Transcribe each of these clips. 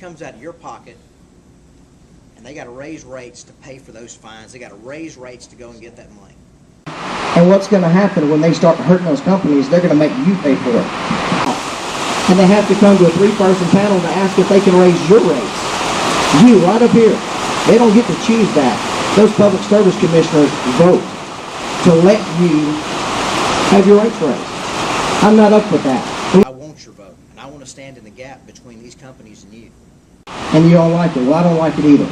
comes out of your pocket, and they got to raise rates to pay for those fines. They got to raise rates to go and get that money. And what's going to happen when they start hurting those companies, they're going to make you pay for it. And they have to come to a 3-person panel to ask if they can raise your rates. You, right up here. They don't get to choose that. Those public service commissioners vote to let you have your rates raised. I'm not up with that. I want your vote, and I want to stand in the gap between these companies and you. And you don't like it. Well, I don't like it either.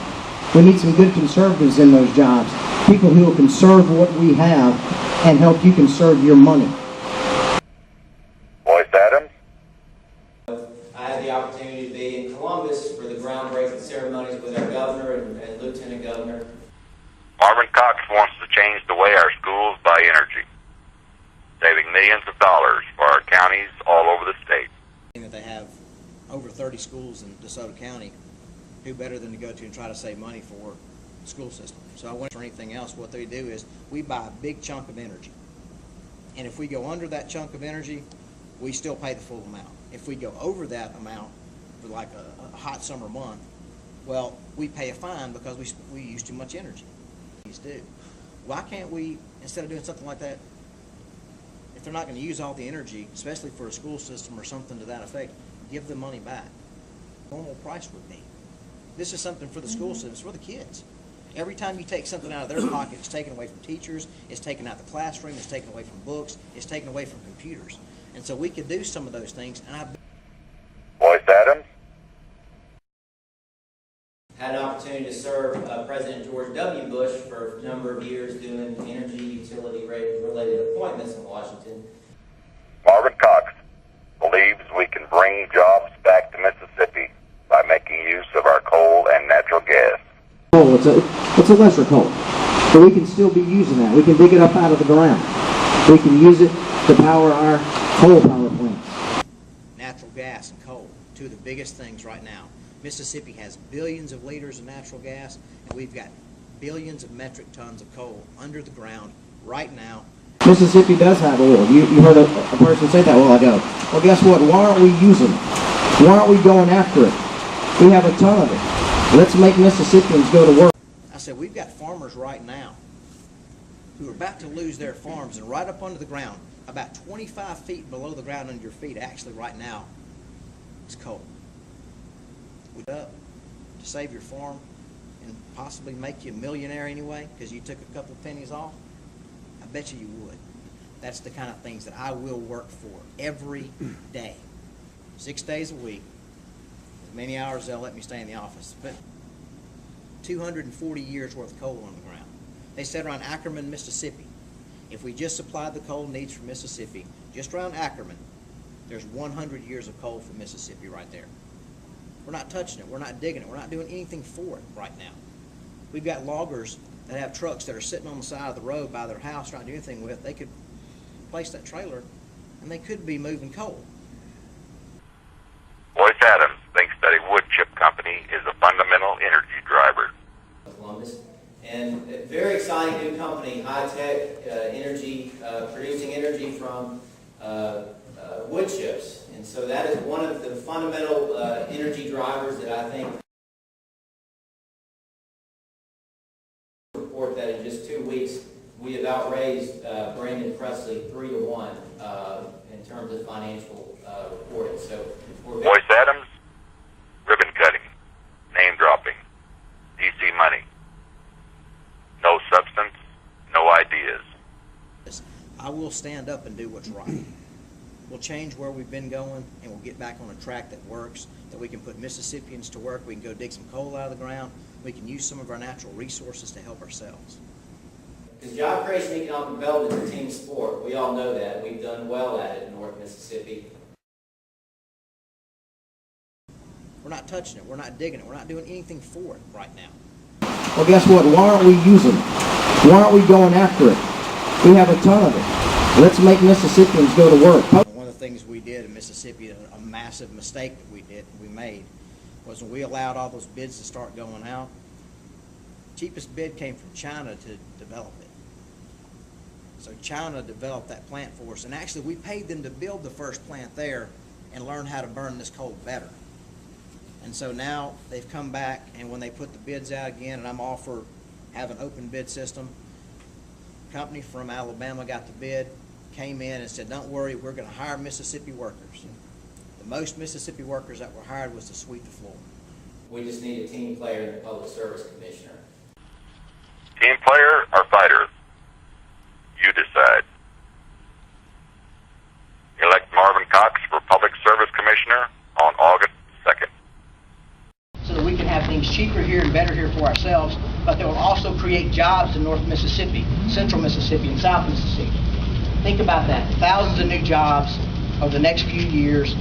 We need some good conservatives in those jobs. People who will conserve what we have and help you conserve your money. Boyce Adams. I had the opportunity to be in Columbus for the groundbreaking ceremonies with our governor and lieutenant governor. Marvin Cox wants to change the way our schools buy energy, saving millions of dollars for our counties all over the state. That they have over 30 schools in DeSoto County. Who better than to go to and try to save money for the school system? So I went for anything else. What they do is we buy a big chunk of energy. And if we go under that chunk of energy, we still pay the full amount. If we go over that amount for like a hot summer month, well, we pay a fine because we use too much energy. Do. Why can't we, instead of doing something like that, if they're not going to use all the energy, especially for a school system or something to that effect, give the money back? Normal price would be. This is something for the school system, it's for the kids. Every time you take something out of their pocket, it's taken away from teachers, it's taken out of the classroom, it's taken away from books, it's taken away from computers. And so we could do some of those things. And Boyce Adams. Had an opportunity to serve President George W. Bush for a number of years doing energy utility related appointments in Washington. Marvin Cox believes we can bring jobs back to Mississippi by making use of our coal and natural gas. Coal, it's a lesser coal, but we can still be using that. We can dig it up out of the ground. We can use it to power our coal power plants. Natural gas and coal, two of the biggest things right now. Mississippi has billions of liters of natural gas, and we've got billions of metric tons of coal under the ground right now. Mississippi does have oil. You heard a person say that a while ago. Well, guess what? Why aren't we using it? Why aren't we going after it? We have a ton of it. Let's make Mississippians go to work. I said, we've got farmers right now who are about to lose their farms, and right up under the ground, about 25 feet below the ground under your feet, actually right now, is coal. Up to save your farm and possibly make you a millionaire anyway because you took a couple of pennies off, I bet you would. That's the kind of things that I will work for every day, 6 days a week, as many hours they'll let me stay in the office. But 240 years worth of coal on the ground. They said around Ackerman, Mississippi, if we just supplied the coal needs for Mississippi, just around Ackerman, there's 100 years of coal for Mississippi right there. We're not touching it. We're not digging it. We're not doing anything for it right now. We've got loggers that have trucks that are sitting on the side of the road by their house trying to do anything with it. They could place that trailer, and they could be moving coal. Boyce Adams thinks that a wood chip company is a fundamental energy driver. Columbus. And a very exciting new company, high-tech energy, producing energy from wood chips. And so that is one of the fundamental energy drivers that I think report that in just 2 weeks we have outraised Brandon Presley 3-1 in terms of financial reporting. So Boyce Adams, ribbon cutting, name dropping, DC money, no substance, no ideas. I will stand up and do what's right. We'll change where we've been going, and we'll get back on a track that works, that we can put Mississippians to work. We can go dig some coal out of the ground. We can use some of our natural resources to help ourselves. Because job creation and economic development is a team sport. We all know that. We've done well at it in North Mississippi. We're not touching it. We're not digging it. We're not doing anything for it right now. Well, guess what? Why aren't we using it? Why aren't we going after it? We have a ton of it. Let's make Mississippians go to work. One of the things we did in Mississippi, a massive mistake that we made, was when we allowed all those bids to start going out, cheapest bid came from China to develop it. So China developed that plant for us, and actually we paid them to build the first plant there and learn how to burn this coal better. And And so now they've come back, and when they put the bids out again, and I'm all for having an open bid system, company from Alabama got the bid, came in and said, don't worry, we're going to hire Mississippi workers. The most Mississippi workers that were hired was to sweep the floor. We just need a team player in the Public Service Commissioner. Team player or fighter? You decide. Elect Marvin Cox for Public Service Commissioner on August 2nd. So that we can have things cheaper here and better here for ourselves, but they will also create jobs in North Mississippi, Central Mississippi, and South Mississippi. Think about that. Thousands of new jobs over the next few years,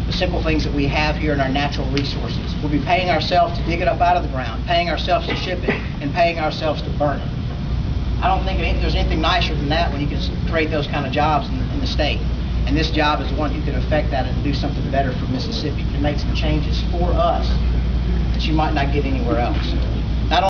the simple things that we have here in our natural resources. We'll be paying ourselves to dig it up out of the ground, paying ourselves to ship it, and paying ourselves to burn it. I don't think there's anything nicer than that when you can create those kind of jobs in the state. And this job is one who can affect that and do something better for Mississippi. It makes some changes for us that you might not get anywhere else.